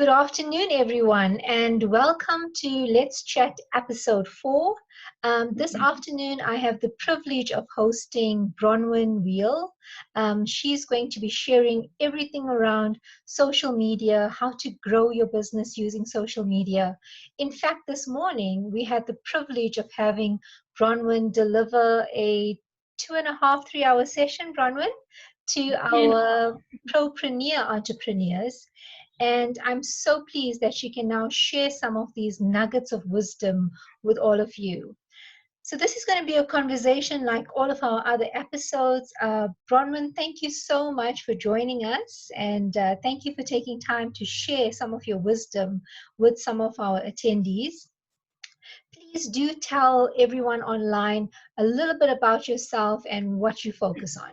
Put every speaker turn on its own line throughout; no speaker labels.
Good afternoon, everyone, and welcome to Let's Chat episode 4. This afternoon, I have the privilege of hosting Bronwyn Wheel. She's going to be sharing everything around social media, how to grow your business using social media. In fact, this morning, we had the privilege of having Bronwyn deliver a 2.5, 3 hour session, Bronwyn, to our propreneur entrepreneurs. And I'm so pleased that she can now share some of these nuggets of wisdom with all of you. So this is going to be a conversation like all of our other episodes. Bronwyn, thank you so much for joining us. And thank you for taking time to share some of your wisdom with some of our attendees. Please do tell everyone online a little bit about yourself and what you focus on.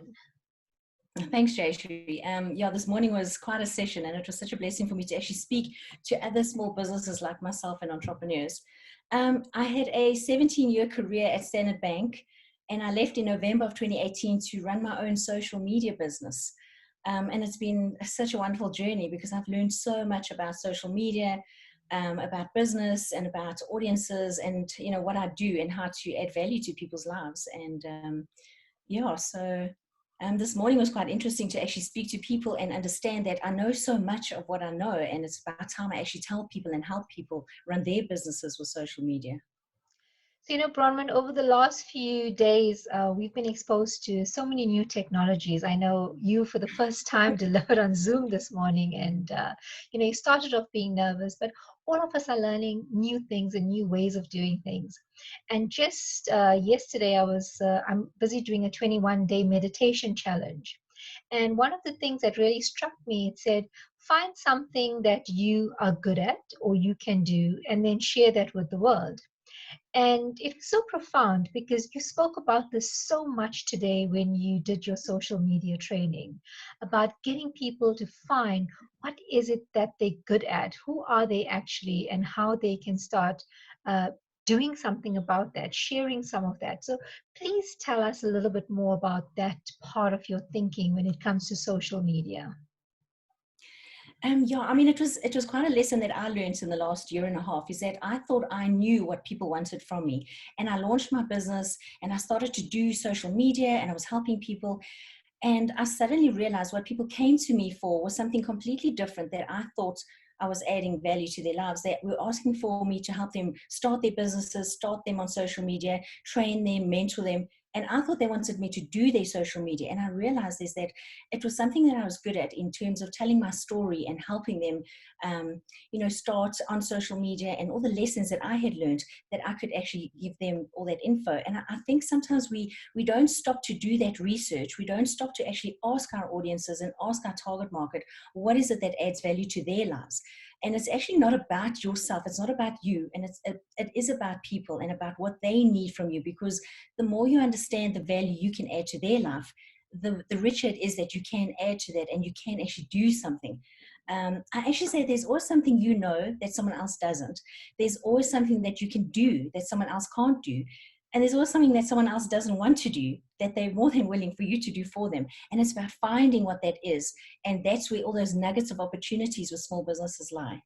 Thanks, Jayshree. Yeah, this morning was quite a session, and it was such a blessing for me to actually speak to other small businesses like myself and entrepreneurs. I had a 17-year career at Standard Bank, and I left in November of 2018 to run my own social media business. And it's been such a wonderful journey because I've learned so much about social media, about business, and about audiences, and what I do and how to add value to people's lives. And this morning was quite interesting to actually speak to people and understand that I know so much of what I know, and it's about time I actually tell people and help people run their businesses with social media.
So, Bronwyn, over the last few days, we've been exposed to so many new technologies. I know you, for the first time, delivered on Zoom this morning, and you started off being nervous, but all of us are learning new things and new ways of doing things. And just yesterday, I'm busy doing a 21-day meditation challenge. And one of the things that really struck me, it said, find something that you are good at or you can do, and then share that with the world. And it was so profound because you spoke about this so much today when you did your social media training, about getting people to find what is it that they're good at, who are they actually, and how they can start doing something about that, sharing some of that. So please tell us a little bit more about that part of your thinking when it comes to social media.
It was quite a lesson that I learned in the last year and a half, is that I thought I knew what people wanted from me. And I launched my business and I started to do social media and I was helping people. And I suddenly realized what people came to me for was something completely different that I thought I was adding value to their lives. They were asking for me to help them start their businesses, start them on social media, train them, mentor them. And I thought they wanted me to do their social media. And I realized is that it was something that I was good at in terms of telling my story and helping them, start on social media, and all the lessons that I had learned that I could actually give them all that info. And I think sometimes we don't stop to do that research. We don't stop to actually ask our audiences and ask our target market, what is it that adds value to their lives? And it's actually not about yourself. It's not about you. And it is about people and about what they need from you, because the more you understand the value you can add to their life, the richer it is that you can add to that and you can actually do something. I actually say there's always something that someone else doesn't. There's always something that you can do that someone else can't do. And there's always something that someone else doesn't want to do that they're more than willing for you to do for them. And it's about finding what that is. And that's where all those nuggets of opportunities with small businesses lie.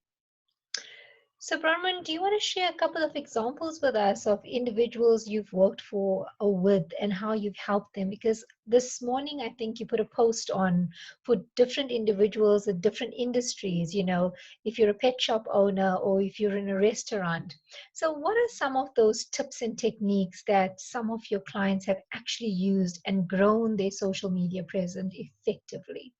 So, Bronwyn, do you want to share a couple of examples with us of individuals you've worked for or with and how you've helped them? Because this morning, I think you put a post on for different individuals in different industries, if you're a pet shop owner or if you're in a restaurant. So what are some of those tips and techniques that some of your clients have actually used and grown their social media presence effectively?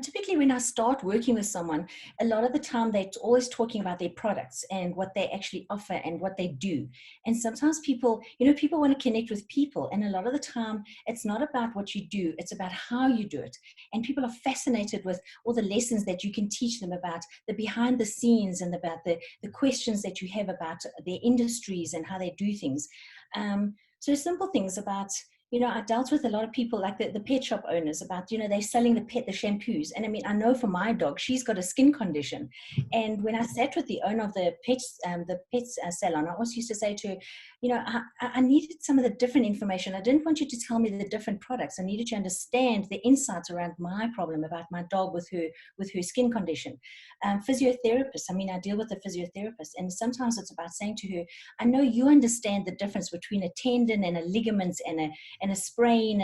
Typically, when I start working with someone, a lot of the time they're always talking about their products and what they actually offer and what they do. And sometimes people want to connect with people. And a lot of the time, it's not about what you do, it's about how you do it. And people are fascinated with all the lessons that you can teach them about the behind the scenes and about the questions that you have about their industries and how they do things. So simple things about I dealt with a lot of people like the pet shop owners about, they're selling the shampoos. And I mean, I know for my dog, she's got a skin condition. And when I sat with the owner of the pets salon, I always used to say to her, I needed some of the different information. I didn't want you to tell me the different products. I needed to understand the insights around my problem about my dog with her skin condition. Physiotherapists, I mean, I deal with a physiotherapist, and sometimes it's about saying to her, I know you understand the difference between a tendon and a ligament and a sprain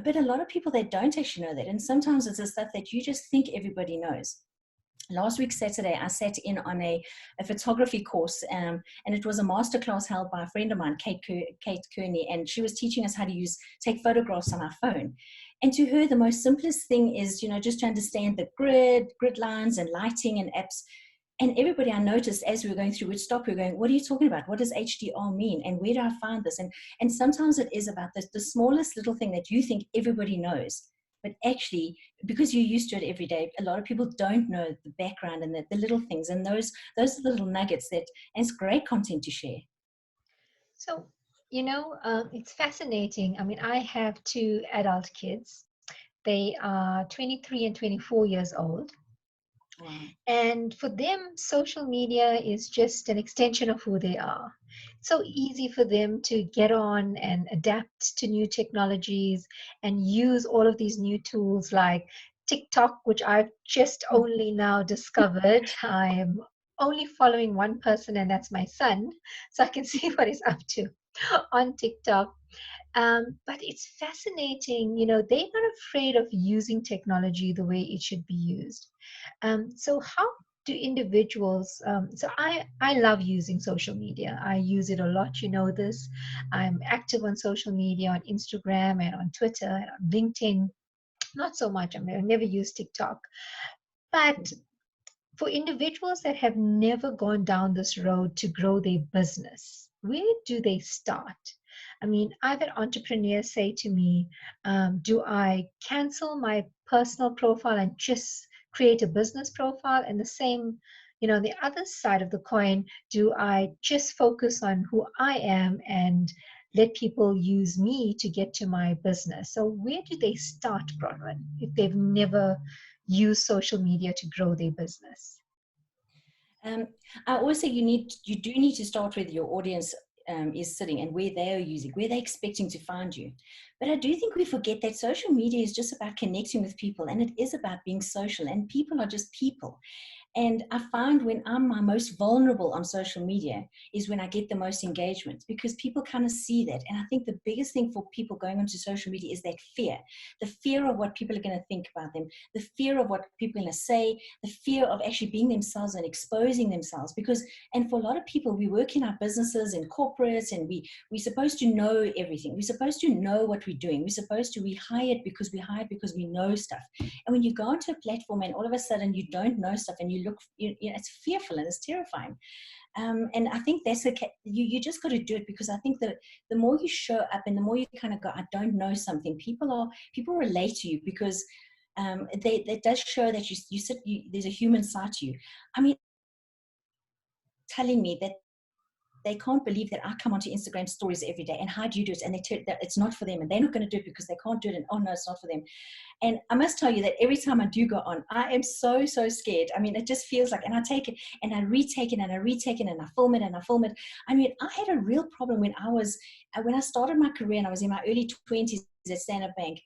but a lot of people, they don't actually know that. And sometimes it's the stuff that you just think everybody knows. Last week, Saturday, I sat in on a photography course, and it was a masterclass held by a friend of mine, Kate Kearney, and she was teaching us how to take photographs on our phone. And to her, the most simplest thing is, just to understand the grid lines and lighting and apps. And everybody, I noticed as we were going through, would stop, we were going, what are you talking about? What does HDR mean? And where do I find this? And sometimes it is about the smallest little thing that you think everybody knows. But actually, because you're used to it every day, a lot of people don't know the background and the little things. And those little nuggets and it's great content to share.
So, it's fascinating. I mean, I have two adult kids. They are 23 and 24 years old.
Wow.
And for them, social media is just an extension of who they are. It's so easy for them to get on and adapt to new technologies and use all of these new tools like TikTok, which I've just only now discovered. I am only following one person, and that's my son, so I can see what he's up to on TikTok. But it's fascinating, they're not afraid of using technology the way it should be used. So how do individuals, so I love using social media. I use it a lot, you know this. I'm active on social media, on Instagram and on Twitter and on LinkedIn. Not so much. I mean, I never use TikTok. But for individuals that have never gone down this road to grow their business, where do they start? I mean, I've had entrepreneurs say to me, do I cancel my personal profile and just create a business profile? And the same, the other side of the coin, do I just focus on who I am and let people use me to get to my business? So where do they start, Bronwyn, if they've never use social media to grow their business?
I always say you do need to start with your audience is sitting and where they are using, where they're expecting to find you. But I do think we forget that social media is just about connecting with people, and it is about being social, and people are just people. And I find when I'm my most vulnerable on social media is when I get the most engagement, because people kind of see that. And I think the biggest thing for people going onto social media is that fear, the fear of what people are going to think about them, the fear of what people are going to say, the fear of actually being themselves and exposing themselves. And for a lot of people, we work in our businesses and corporates, and we're supposed to know everything. We're supposed to know what we're doing. We hired because we know stuff. And when you go onto a platform and all of a sudden you don't know stuff and it's fearful and it's terrifying. And I think that's you just got to do it, because I think that the more you show up and the more you kind of go, I don't know something, people relate to you, because that does show that there's a human side to you. I mean, telling me that they can't believe that I come onto Instagram stories every day, and how do you do it? And they tell that it's not for them, and they're not going to do it because they can't do it. And oh no, it's not for them. And I must tell you that every time I do go on, I am so scared. I mean, it just feels like, and I take it and I retake it and I retake it and I film it and I film it. I mean, I had a real problem when I started my career and I was in my early 20s at Standard Bank.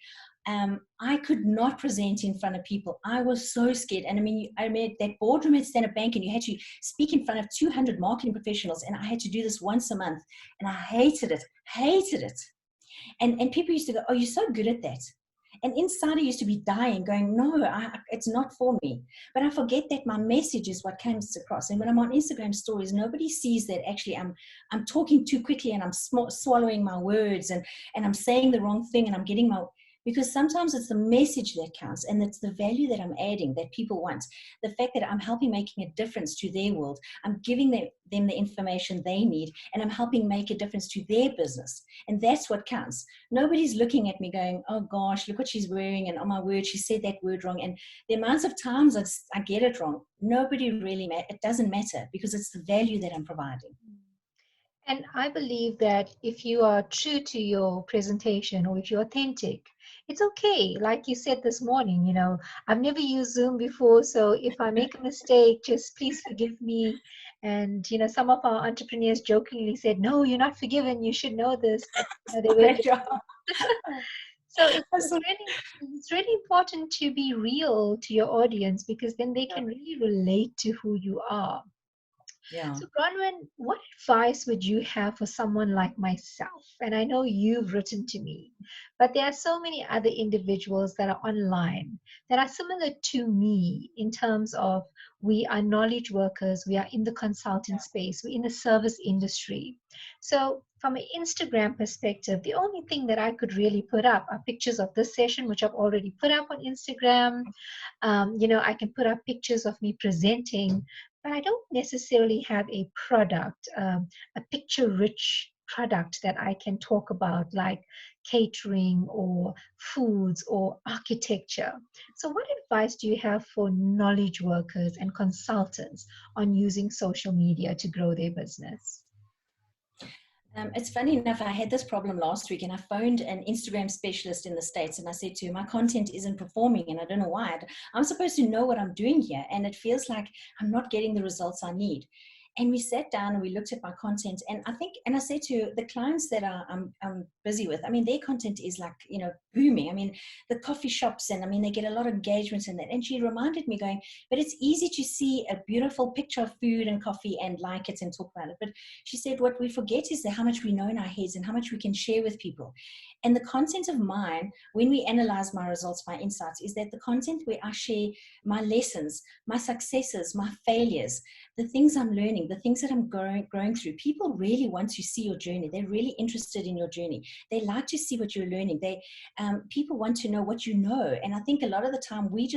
I could not present in front of people. I was so scared. And I mean that boardroom at Standard Bank, and you had to speak in front of 200 marketing professionals, and I had to do this once a month, and I hated it. And people used to go, oh, you're so good at that. And inside I used to be dying, going, no, it's not for me. But I forget that my message is what comes across. And when I'm on Instagram stories, nobody sees that actually I'm talking too quickly, and I'm swallowing my words, and I'm saying the wrong thing, and I'm getting because sometimes it's the message that counts, and it's the value that I'm adding that people want. The fact that I'm helping making a difference to their world, I'm giving them the information they need, and I'm helping make a difference to their business. And that's what counts. Nobody's looking at me going, oh gosh, look what she's wearing, and oh my word, she said that word wrong. And the amounts of times I get it wrong, nobody really, it doesn't matter, because it's the value that I'm providing.
And I believe that if you are true to your presentation or if you're authentic, it's okay. Like you said this morning, I've never used Zoom before, so if I make a mistake, just please forgive me. And, some of our entrepreneurs jokingly said, no, you're not forgiven. You should know this, but they were
That
just.
job.
So it's,
I
it's
saw-
really it's really important to be real to your audience because then they can really relate to who you are.
Yeah.
So, Bronwyn, what advice would you have for someone like myself? And I know you've written to me, but there are so many other individuals that are online that are similar to me in terms of we are knowledge workers, we are in the consulting space, we're in the service industry. So, from an Instagram perspective, the only thing that I could really put up are pictures of this session, which I've already put up on Instagram. I can put up pictures of me presenting, but I don't necessarily have a product, a picture rich product that I can talk about, like catering or foods or architecture. So, what advice do you have for knowledge workers and consultants on using social media to grow their business?
It's funny enough, I had this problem last week and I phoned an Instagram specialist in the States and I said to him, my content isn't performing and I don't know why. I'm supposed to know what I'm doing here and it feels like I'm not getting the results I need. And we sat down and we looked at my content and I said to the clients that I'm busy with, I mean, their content is like, booming. I mean, the coffee shops and I mean, they get a lot of engagement in that. And she reminded me going, but it's easy to see a beautiful picture of food and coffee and like it and talk about it. But she said, what we forget is that how much we know in our heads and how much we can share with people. And the content of mine, when we analyze my results, my insights, is that the content where I share my lessons, my successes, my failures, the things I'm learning, the things that I'm growing through, people really want to see your journey. They're really interested in your journey. They like to see what you're learning. People want to know what you know. And I think a lot of the time we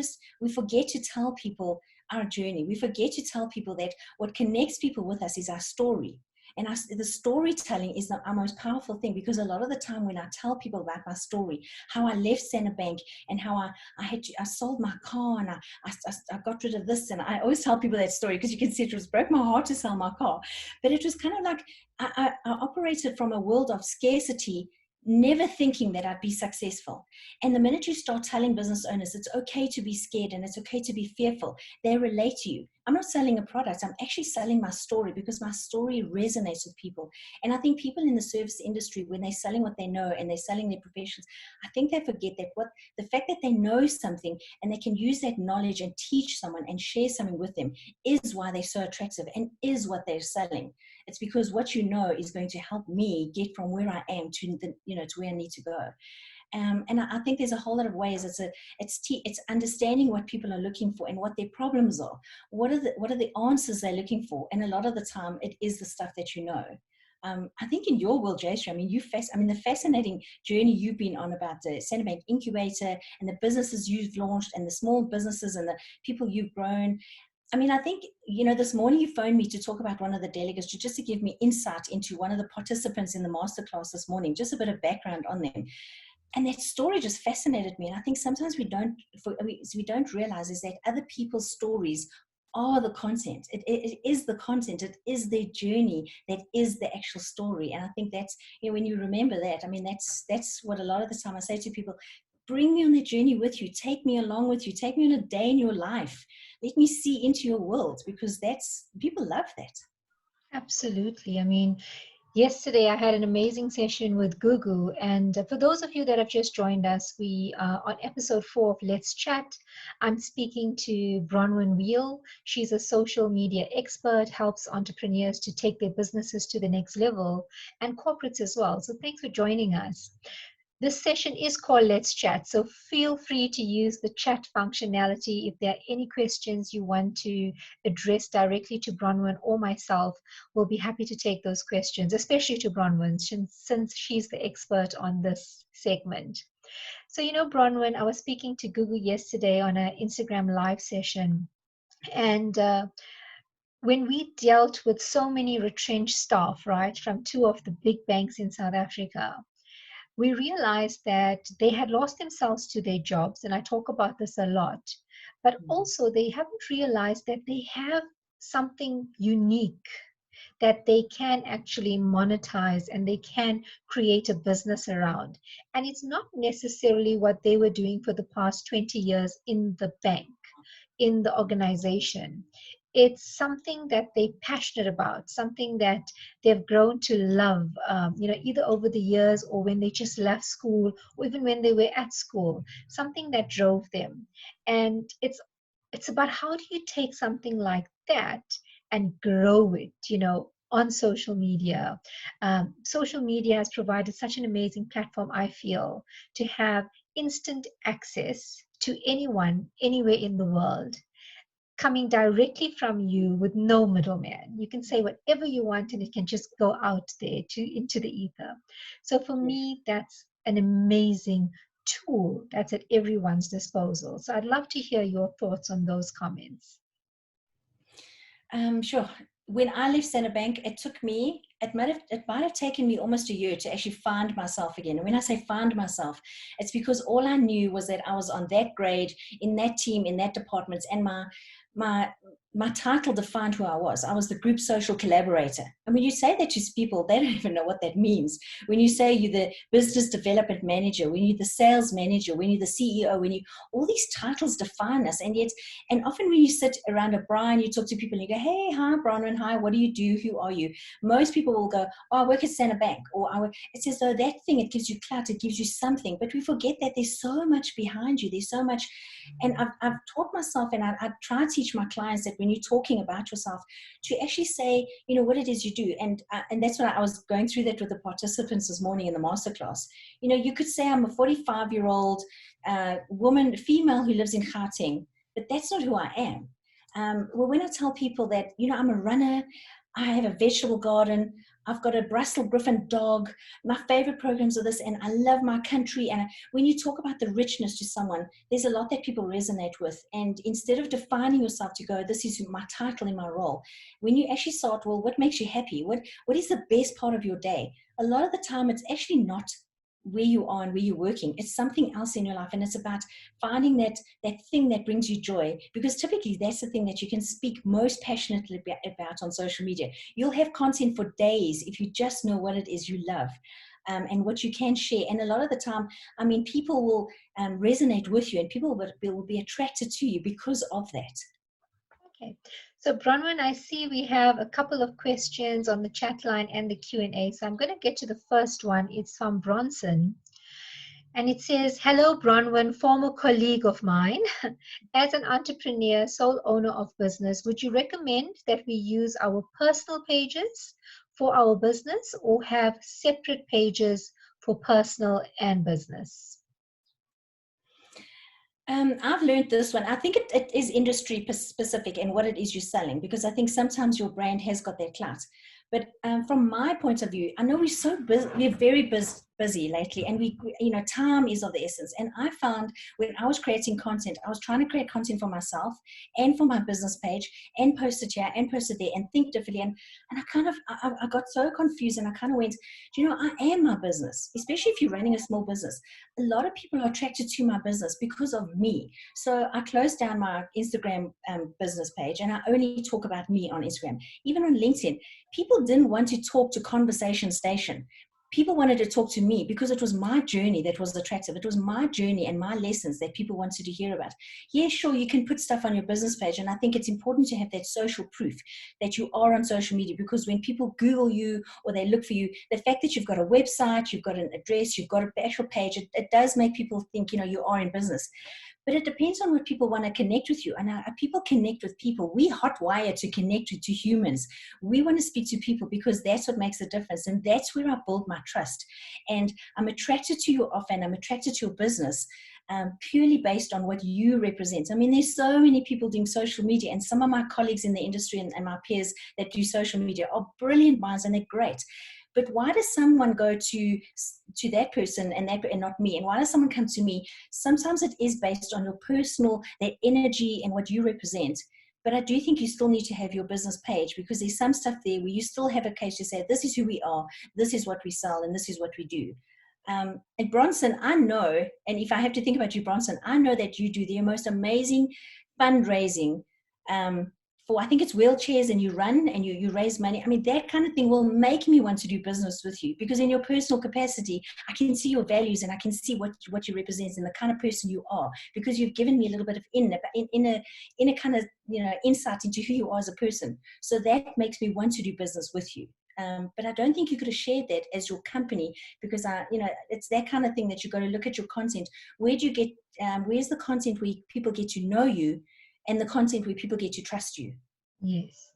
forget to tell people our journey. We forget to tell people that what connects people with us is our story. And the storytelling is our most powerful thing, because a lot of the time when I tell people about my story, how I left Center Bank and how I sold my car and I got rid of this, and I always tell people that story because you can see it just broke my heart to sell my car. But it was kind of like I operated from a world of scarcity, never thinking that I'd be successful. And the minute you start telling business owners it's okay to be scared and it's okay to be fearful, they relate to you. I'm not selling a product, I'm actually selling my story because my story resonates with people. And I think people in the service industry, when they're selling what they know and they're selling their professions, I think they forget that the fact that they know something and they can use that knowledge and teach someone and share something with them is why they're so attractive and is what they're selling. It's because what you know is going to help me get from where I am to where I need to go. And I think there's a whole lot of ways. It's understanding what people are looking for and what their problems are. What are the answers they're looking for? And a lot of the time, it is the stuff that you know. I think in your world, Jayshree, the fascinating journey you've been on about the Center Bank Incubator and the businesses you've launched and the small businesses and the people you've grown. I mean, I think, this morning you phoned me to talk about one of the delegates, just to give me insight into one of the participants in the masterclass this morning, just a bit of background on them. And that story just fascinated me. And I think sometimes we don't realize is that other people's stories are the content. It is the content. It is their journey. That is the actual story. And I think that's, when you remember that, I mean, that's what a lot of the time I say to people, bring me on the journey with you. Take me along with you. Take me on a day in your life. Let me see into your world, because people love that.
Absolutely. I mean, yesterday I had an amazing session with Gugu. And for those of you that have just joined us, we are on episode 4 of Let's Chat. I'm speaking to Bronwyn Wheel. She's a social media expert, helps entrepreneurs to take their businesses to the next level, and corporates as well. So thanks for joining us. This session is called Let's Chat, so feel free to use the chat functionality if there are any questions you want to address directly to Bronwyn or myself. We'll be happy to take those questions, especially to Bronwyn, since she's the expert on this segment. So, Bronwyn, I was speaking to Gugu yesterday on an Instagram live session, and when we dealt with so many retrenched staff, right, from two of the big banks in South Africa, we realized that they had lost themselves to their jobs, and I talk about this a lot, but also they haven't realized that they have something unique that they can actually monetize and they can create a business around. And it's not necessarily what they were doing for the past 20 years in the bank, in the organization. It's something that they're passionate about, something that they've grown to love, either over the years or when they just left school or even when they were at school, something that drove them. And it's about how do you take something like that and grow it, on social media. Social media has provided such an amazing platform, I feel, to have instant access to anyone, anywhere in the world, coming directly from you with no middleman. You can say whatever you want and it can just go out there into the ether. So for me, that's an amazing tool that's at everyone's disposal. So I'd love to hear your thoughts on those comments.
Sure. When I left Standard Bank, it might have taken me almost a year to actually find myself again. And when I say find myself, it's because all I knew was that I was on that grade, in that team, in that department, and my title defined who I was. I was the group social collaborator. And when you say that to people, they don't even know what that means. When you say you're the business development manager, when you're the sales manager, when you're the CEO, all these titles define us. And often when you sit around a bar and you talk to people and you go, hey, hi, Bronwyn, hi, what do you do? Who are you? Most people will go, oh, I work at Standard Bank. It's as though that thing, it gives you clout, it gives you something. But we forget that there's so much behind you. There's so much. And I've taught myself, and I try to teach my clients that when you're talking about yourself, to actually say, what it is you do. And that's what I was going through that with the participants this morning in the masterclass. You could say I'm a 45-year-old woman, female who lives in Gauteng, but that's not who I am. Well, when I tell people that, I'm a runner, I have a vegetable garden, I've got a Brussels Griffon dog, my favorite programs are this, and I love my country. And when you talk about the richness to someone, there's a lot that people resonate with. And instead of defining yourself to go, this is my title in my role, when you actually start, well, what makes you happy? What is the best part of your day? A lot of the time, it's actually not where you are and where you're working. It's something else in your life, and it's about finding that thing that brings you joy, because typically that's the thing that you can speak most passionately about on social media. You'll have content for days if you just know what it is you love, and what you can share. And a lot of the time, people will resonate with you, and people will be attracted to you because of that.
Okay, so Bronwyn, I see we have a couple of questions on the chat line and the Q&A. So I'm going to get to the first one. It's from Bronson. And it says, hello, Bronwyn, former colleague of mine. As an entrepreneur, sole owner of business, would you recommend that we use our personal pages for our business or have separate pages for personal and business?
I've learned this one. I think it is industry specific and what it is you're selling, because I think sometimes your brand has got that clout. But from my point of view, I know we're so busy, we're very busy lately, and time is of the essence. And I found when I was creating content, I was trying to create content for myself and for my business page, and post it here and post it there and think differently. And I got so confused, and I kind of went, I am my business, especially if you're running a small business. A lot of people are attracted to my business because of me. So I closed down my Instagram business page, and I only talk about me on Instagram. Even on LinkedIn, people didn't want to talk to Conversation Station. People wanted to talk to me because it was my journey that was attractive. It was my journey and my lessons that people wanted to hear about. Yeah, sure, you can put stuff on your business page, and I think it's important to have that social proof that you are on social media, because when people Google you or they look for you, the fact that you've got a website, you've got an address, you've got an actual page, it does make people think, you are in business. But it depends on what people want to connect with you. And people connect with people. We hotwire to connect to humans. We want to speak to people because that's what makes a difference. And that's where I build my trust. And I'm attracted to your offer, and I'm attracted to your business purely based on what you represent. There's so many people doing social media, and some of my colleagues in the industry and my peers that do social media are brilliant minds, and they're great. But why does someone go to that person and not me? And why does someone come to me? Sometimes it is based on your personal, that energy and what you represent. But I do think you still need to have your business page, because there's some stuff there where you still have a case to say, this is who we are, this is what we sell, and this is what we do. And Bronson, I know, and if I have to think about you, Bronson, I know that you do the most amazing fundraising I think it's wheelchairs, and you run and you raise money. I mean, that kind of thing will make me want to do business with you, because in your personal capacity, I can see your values and I can see what you represent and the kind of person you are, because you've given me a little bit of in a kind of, insight into who you are as a person. So that makes me want to do business with you. But I don't think you could have shared that as your company, because it's that kind of thing that you've got to look at your content. Where do you get, where's the content where people get to know you, and the content where people get to trust you?
Yes.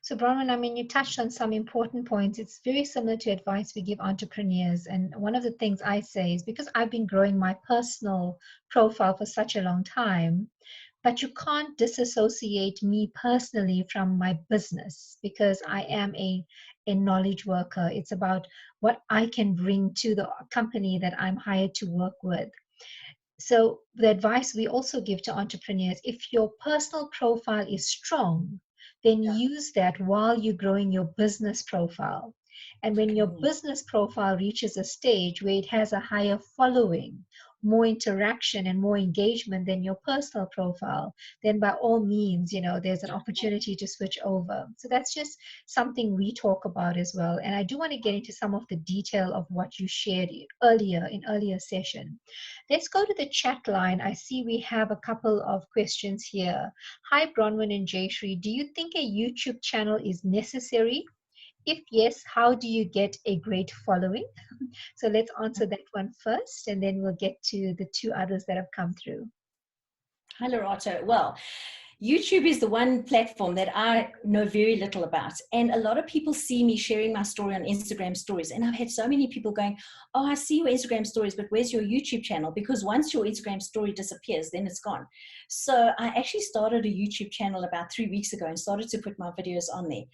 So, Bronwyn, I mean, you touched on some important points. It's very similar to advice we give entrepreneurs. And one of the things I say is, because I've been growing my personal profile for such a long time, but you can't disassociate me personally from my business, because I am a knowledge worker. It's about what I can bring to the company that I'm hired to work with. So the advice we also give to entrepreneurs, if your personal profile is strong, then use that while you're growing your business profile. And when your
Okay.
business profile reaches a stage where it has a higher following, more interaction and more engagement than your personal profile, then by all means, there's an opportunity to switch over. So that's just something we talk about as well. And I do want to get into some of the detail of what you shared earlier session. Let's go to the chat line. I see we have a couple of questions here. Hi, Bronwyn and Jayshree. Do you think a YouTube channel is necessary? If yes, how do you get a great following? So let's answer that one first, and then we'll get to the two others that have come through.
Hi, Lorato. Well, YouTube is the one platform that I know very little about. And a lot of people see me sharing my story on Instagram stories. And I've had so many people going, oh, I see your Instagram stories, but where's your YouTube channel? Because once your Instagram story disappears, then it's gone. So I actually started a YouTube channel about 3 weeks ago and started to put my videos on there.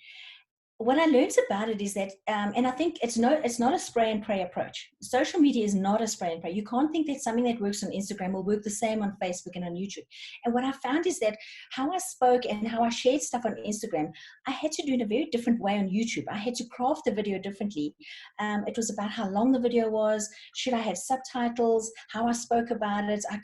What I learned about it is that, and I think it's not a spray and pray approach. Social media is not a spray and pray. You can't think that something that works on Instagram will work the same on Facebook and on YouTube. And what I found is that how I spoke and how I shared stuff on Instagram, I had to do it in a very different way on YouTube. I had to craft the video differently. It was about how long the video was, should I have subtitles, how I spoke about it. I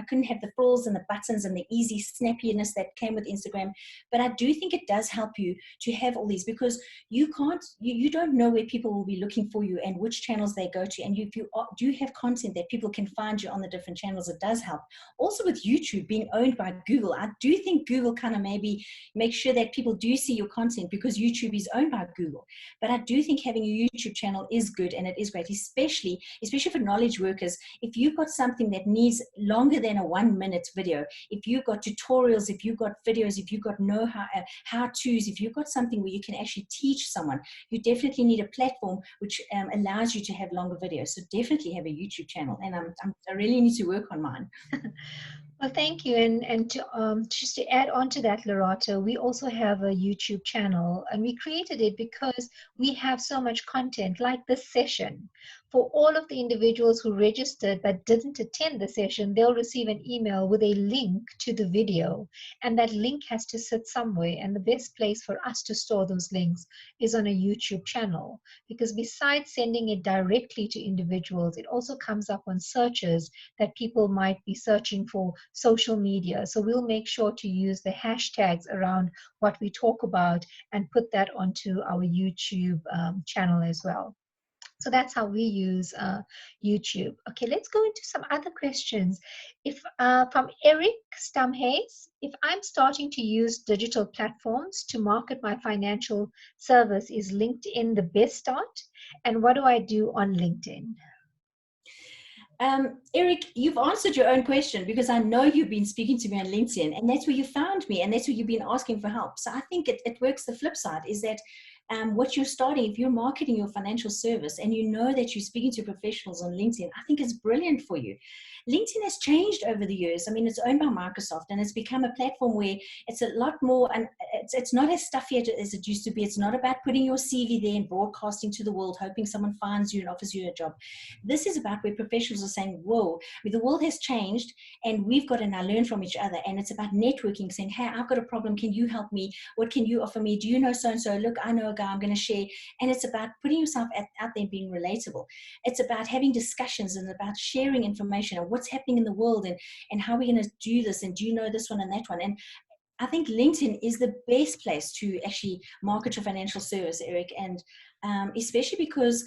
couldn't have the frills and the buttons and the easy snappiness that came with Instagram. But I do think it does help you to have all these, because you don't know where people will be looking for you and which channels they go to. And if you do have content that people can find you on the different channels, it does help. Also with YouTube being owned by Google, I do think Google kind of maybe make sure that people do see your content, because YouTube is owned by Google. But I do think having a YouTube channel is good, and it is great, especially for knowledge workers. If you've got something that needs longer than a 1-minute video, if you've got tutorials, if you've got videos, if you've got how-tos, if you've got something where you can actually teach someone, you definitely need a platform which allows you to have longer videos. So definitely have a YouTube channel, and I really need to work on mine.
Well, thank you. And to just to add on to that, Lorato, we also have a YouTube channel, and we created it because we have so much content like this session. For all of the individuals who registered but didn't attend the session, they'll receive an email with a link to the video, and that link has to sit somewhere. And the best place for us to store those links is on a YouTube channel, because besides sending it directly to individuals, it also comes up on searches that people might be searching for social media. So we'll make sure to use the hashtags around what we talk about and put that onto our YouTube channel as well. So that's how we use YouTube. Okay, let's go into some other questions. If from Eric Stumhays, if I'm starting to use digital platforms to market my financial service, is LinkedIn the best start? And what do I do on LinkedIn?
Eric, you've answered your own question, because I know you've been speaking to me on LinkedIn, and that's where you found me, and that's where you've been asking for help. So I think it works the flip side, is that what you're starting, if you're marketing your financial service and you know that you're speaking to professionals on LinkedIn, I think it's brilliant for you. LinkedIn has changed over the years. I mean, it's owned by Microsoft, and it's become a platform where it's a lot more, and it's not as stuffy as it used to be. It's not about putting your CV there and broadcasting to the world, hoping someone finds you and offers you a job. This is about where professionals are saying, whoa, I mean, the world has changed, and we've got to now learn from each other. And it's about networking, saying, hey, I've got a problem. Can you help me? What can you offer me? Do you know so-and-so? Look, I know a guy, I'm going to share. And it's about putting yourself out there and being relatable. It's about having discussions and about sharing information and what's happening in the world, and how we're going to do this. And do you know this one and that one? And I think LinkedIn is the best place to actually market your financial service, Eric, and especially because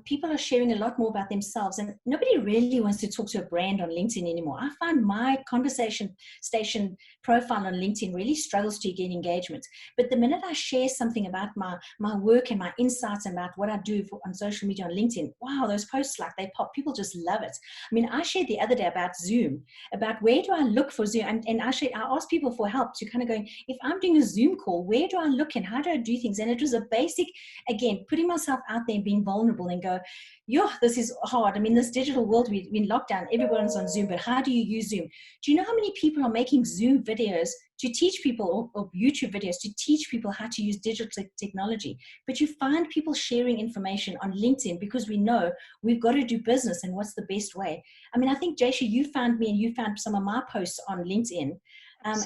people are sharing a lot more about themselves, and nobody really wants to talk to a brand on LinkedIn anymore. I find my conversation station profile on LinkedIn really struggles to get engagement. But the minute I share something about my work and my insights about what I do on social media on LinkedIn, wow, those posts, like, they pop. People just love it. I mean, I shared the other day about Zoom, about where do I look for Zoom, and I asked people for help to kind of going, if I'm doing a Zoom call, where do I look and how do I do things? And it was a basic, again, putting myself out there and being vulnerable and go, yo, this is hard. I mean, this digital world, we're in lockdown, everyone's on Zoom, but how do you use Zoom? Do you know how many people are making Zoom videos to teach people, or YouTube videos to teach people how to use digital technology? But you find people sharing information on LinkedIn because we know we've got to do business, and what's the best way? I mean, I think, Jayshree, you found me and you found some of my posts on LinkedIn.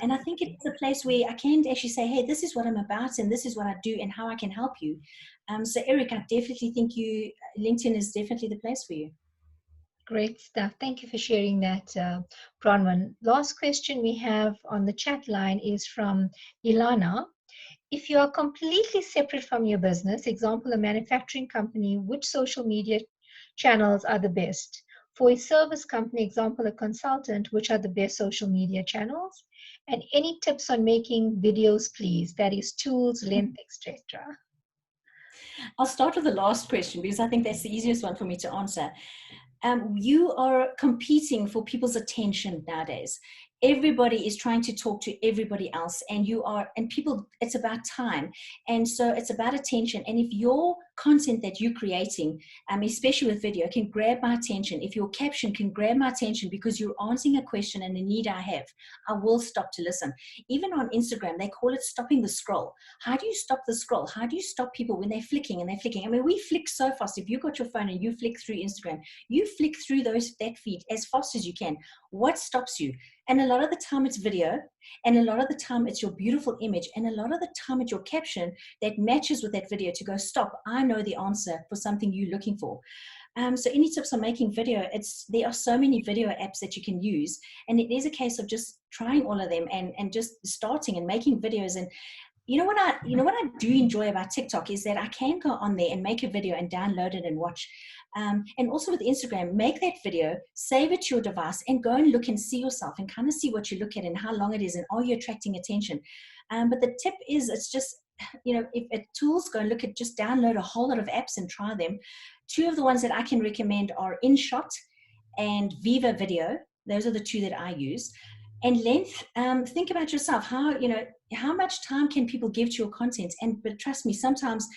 And I think it's a place where I can actually say, hey, this is what I'm about and this is what I do and how I can help you. So Eric, I definitely think LinkedIn is definitely the place for you.
Great stuff. Thank you for sharing that, Bronwyn. Last question we have on the chat line is from Ilana. If you are completely separate from your business, example, a manufacturing company, which social media channels are the best? For a service company, example, a consultant, which are the best social media channels? And any tips on making videos, please? That is tools, length, etc.
I'll start with the last question because I think that's the easiest one for me to answer. You are competing for people's attention nowadays. Everybody is trying to talk to everybody else, and people, it's about time. And so it's about attention. And if your content that you're creating, especially with video, can grab my attention, if your caption can grab my attention because you're answering a question and a need I have, I will stop to listen. Even on Instagram, they call it stopping the scroll. How do you stop the scroll? How do you stop people when they're flicking and they're flicking? I mean, we flick so fast. If you've got your phone and you flick through Instagram, you flick through that feed as fast as you can. What stops you? And a lot of the time it's video, and a lot of the time it's your beautiful image, and a lot of the time it's your caption that matches with that video to go, stop, I know the answer for something you're looking for. So any tips on making video? There are so many video apps that you can use, and it is a case of just trying all of them and just starting and making videos. And you know what I do enjoy about TikTok is that I can go on there and make a video and download it and watch. And also with Instagram, make that video, save it to your device, and go and look and see yourself and kind of see what you look at and how long it is and are you attracting attention. But the tip is, it's just, if at tools, go and look at, just download a whole lot of apps and try them. Two of the ones that I can recommend are InShot and Viva Video. Those are the two that I use. And length, think about yourself. How much time can people give to your content? But trust me, sometimes,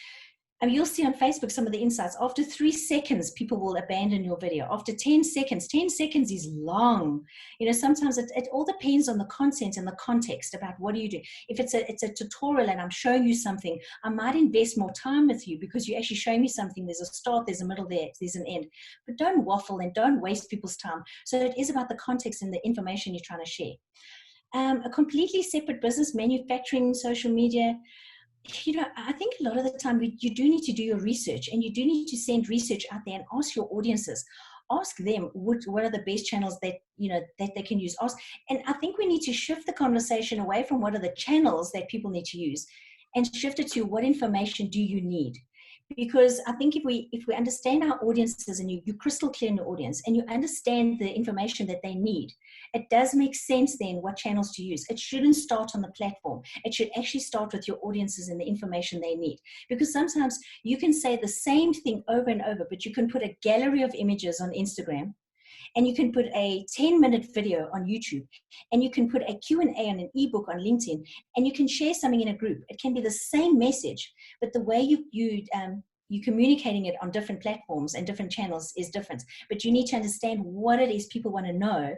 you'll see on Facebook some of the insights. After 3 seconds, people will abandon your video. After 10 seconds is long. Sometimes it all depends on the content and the context about what do you do. If it's a tutorial and I'm showing you something, I might invest more time with you because you're actually showing me something. There's a start, there's a middle, there's an end. But don't waffle and don't waste people's time. So it is about the context and the information you're trying to share. A completely separate business, manufacturing, social media. I think a lot of the time you do need to do your research, and you do need to send research out there and ask your audiences. Ask them what are the best channels that they can use. And I think we need to shift the conversation away from what are the channels that people need to use, and shift it to what information do you need. Because I think if we understand our audiences, and you're crystal clear in your audience, and you understand the information that they need, it does make sense then what channels to use. It shouldn't start on the platform. It should actually start with your audiences and the information they need. Because sometimes you can say the same thing over and over, but you can put a gallery of images on Instagram, and you can put a 10-minute video on YouTube, and you can put a Q&A on an ebook on LinkedIn, and you can share something in a group. It can be the same message, but the way you're communicating it on different platforms and different channels is different. But you need to understand what it is people want to know,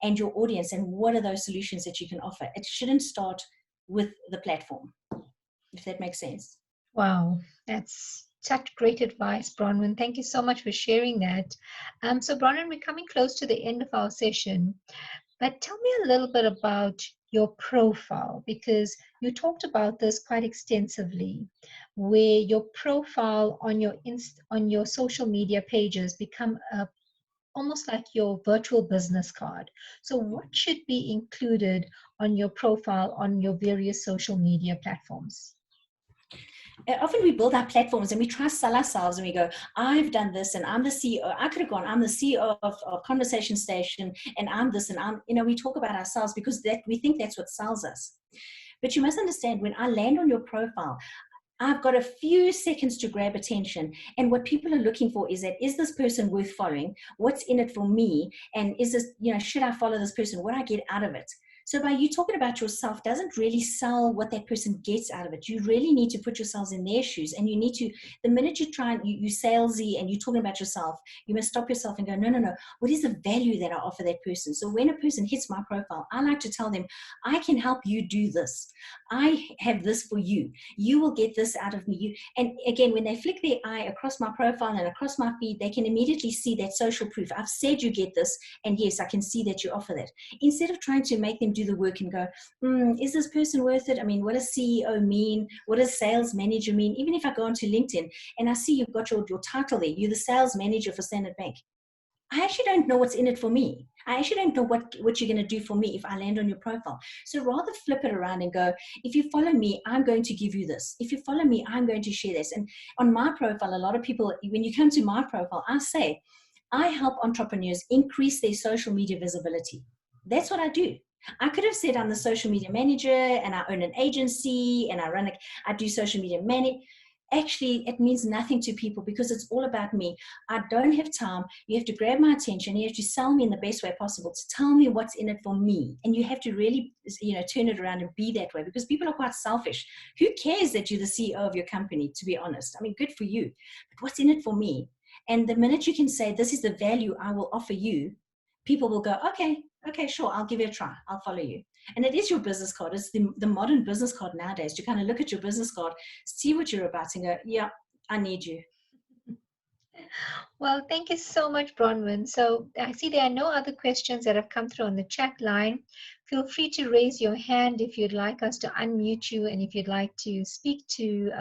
and your audience, and what are those solutions that you can offer. It shouldn't start with the platform, if that makes sense.
Wow, that's such great advice, Bronwyn. Thank you so much for sharing that. So, Bronwyn, we're coming close to the end of our session, but tell me a little bit about your profile, because you talked about this quite extensively, where your profile on your social media pages become almost like your virtual business card. So what should be included on your profile on your various social media platforms?
Often we build our platforms and we try to sell ourselves and we go, I've done this and I'm the CEO. I could have gone, I'm the CEO of Conversation Station and I'm this and I'm, we talk about ourselves because that we think that's what sells us. But you must understand, when I land on your profile, I've got a few seconds to grab attention. And what people are looking for is that, is this person worth following? What's in it for me? And is this, should I follow this person? What do I get out of it? So by you talking about yourself doesn't really sell what that person gets out of it. You really need to put yourselves in their shoes. And you need to, the minute you try and you salesy and you're talking about yourself, you must stop yourself and go, no, no, no. What is the value that I offer that person? So when a person hits my profile, I like to tell them, I can help you do this. I have this for you. You will get this out of me. And again, when they flick their eye across my profile and across my feed, they can immediately see that social proof. I've said you get this. And yes, I can see that you offer that. Instead of trying to make them do the work and go, is this person worth it? I mean, what does CEO mean? What does sales manager mean? Even if I go onto LinkedIn and I see you've got your title there, you're the sales manager for Standard Bank. I actually don't know what's in it for me. I actually don't know what you're going to do for me if I land on your profile. So rather flip it around and go, if you follow me, I'm going to give you this. If you follow me, I'm going to share this. And on my profile, a lot of people, when you come to my profile, I say, I help entrepreneurs increase their social media visibility. That's what I do. I could have said I'm the social media manager and I own an agency and I do social media management. Actually, it means nothing to people because it's all about me. I don't have time. You have to grab my attention. You have to sell me in the best way possible to tell me what's in it for me. And you have to really, turn it around and be that way because people are quite selfish. Who cares that you're the CEO of your company, to be honest? I mean, good for you. But what's in it for me? And the minute you can say, this is the value I will offer you, people will go, okay, sure, I'll give it a try. I'll follow you. And it is your business card. It's the modern business card nowadays. To kind of look at your business card, see what you're about and go, yeah, I need you.
Well, thank you so much, Bronwyn. So I see there are no other questions that have come through on the chat line. Feel free to raise your hand if you'd like us to unmute you and if you'd like to speak to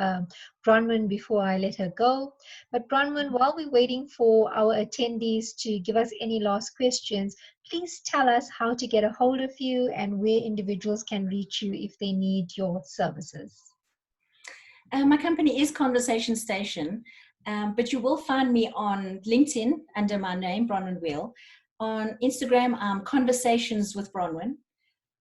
Bronwyn before I let her go. But Bronwyn, while we're waiting for our attendees to give us any last questions, please tell us how to get a hold of you and where individuals can reach you if they need your services.
My company is Conversation Station, but you will find me on LinkedIn under my name, Bronwyn Wheel. On Instagram, I'm Conversations with Bronwyn.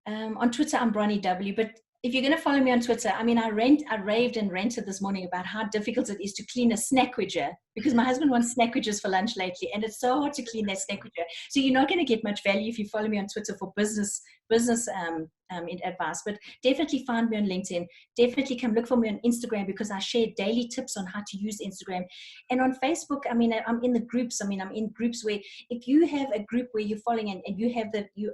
On Twitter, I'm Bronnie W. But if you're going to follow me on Twitter, I mean, I raved and ranted this morning about how difficult it is to clean a snackwidger because my husband wants snackwidgers for lunch lately, and it's so hard to clean that snackwidger. So you're not going to get much value if you follow me on Twitter for business advice. But definitely find me on LinkedIn. Definitely come look for me on Instagram because I share daily tips on how to use Instagram. And on Facebook, I mean, I'm in the groups. I mean, I'm in groups where if you have a group where you're following and you have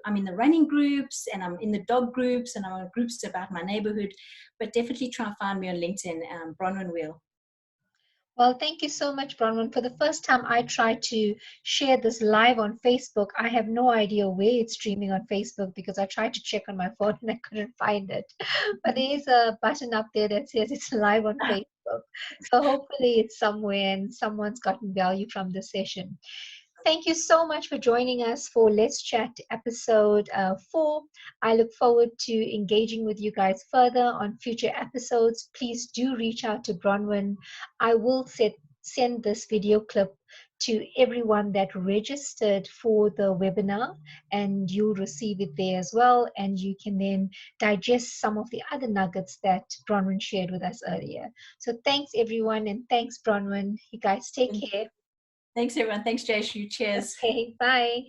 I'm in the running groups and I'm in the dog groups and I'm in groups about my neighborhood. But definitely try and find me on LinkedIn, Bronwyn Wheel.
Well, thank you so much, Bronwyn. For the first time, I tried to share this live on Facebook. I have no idea where it's streaming on Facebook because I tried to check on my phone and I couldn't find it. But there is a button up there that says it's live on Facebook. So hopefully it's somewhere and someone's gotten value from the session. Thank you so much for joining us for Let's Chat episode 4. I look forward to engaging with you guys further on future episodes. Please do reach out to Bronwyn. I will send this video clip to everyone that registered for the webinar, and you'll receive it there as well. And you can then digest some of the other nuggets that Bronwyn shared with us earlier. So thanks, everyone, and thanks, Bronwyn. You guys take care.
Thanks, everyone. Thanks, Jayshree. Cheers.
Okay, bye.